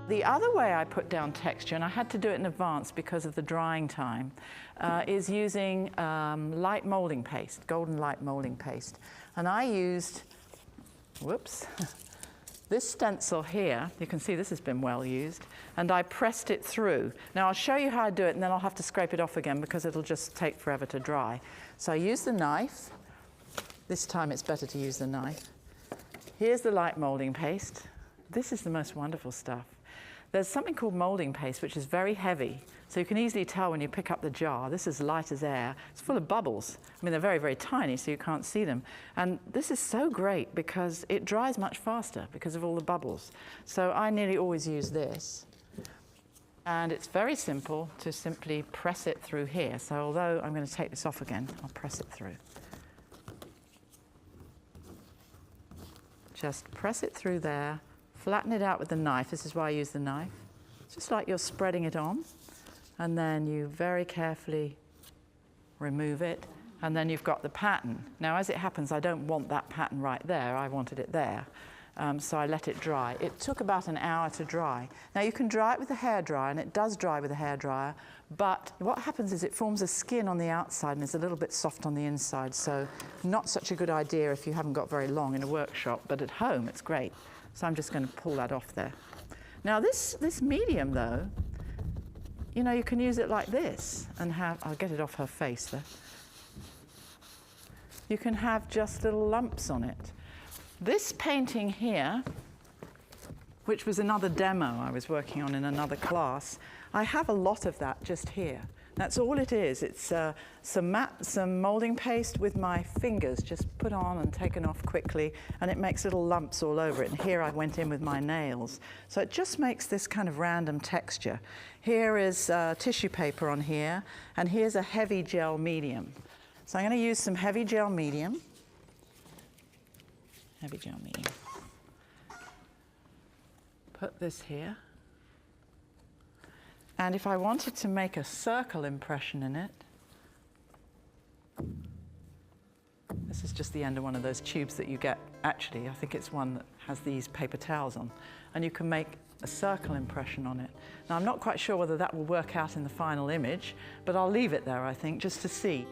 The other way I put down texture, and I had to do it in advance because of the drying time, is using light molding paste, golden light molding paste. And I used, whoops, this stencil here. You can see this has been well used, and I pressed it through. Now I'll show you how I do it, and then I'll have to scrape it off again because it'll just take forever to dry. So I use the knife. This time it's better to use the knife. Here's the light molding paste. This is the most wonderful stuff. There's something called molding paste, which is very heavy. So you can easily tell when you pick up the jar. This is light as air. It's full of bubbles. I mean, they're very, very tiny, so you can't see them. And this is so great because it dries much faster because of all the bubbles. So I nearly always use this. And it's very simple to simply press it through here. So although I'm going to take this off again, I'll press it through. Just press it through there. Flatten it out with the knife. This is why I use the knife. It's just like you're spreading it on. And then you very carefully remove it. And then you've got the pattern. Now, as it happens, I don't want that pattern right there. I wanted it there. So I let it dry. It took about an hour to dry. Now, you can dry it with a hairdryer, and it does dry with a hairdryer. But what happens is it forms a skin on the outside and is a little bit soft on the inside. So not such a good idea if you haven't got very long in a workshop. But at home, it's great. So I'm just going to pull that off there. Now this medium though, you know, you can use it like this and have, I'll get it off her face there. You can have just little lumps on it. This painting here, which was another demo I was working on in another class, I have a lot of that just here. That's all it is. It's some molding paste with my fingers just put on and taken off quickly, and it makes little lumps all over it. And here I went in with my nails. So it just makes this kind of random texture. Here is tissue paper on here, and here's a heavy gel medium. So I'm going to use some heavy gel medium. Heavy gel medium. Put this here. And if I wanted to make a circle impression in it, this is just the end of one of those tubes that you get. Actually, I think it's one that has these paper towels on. And you can make a circle impression on it. Now, I'm not quite sure whether that will work out in the final image, but I'll leave it there, I think, just to see.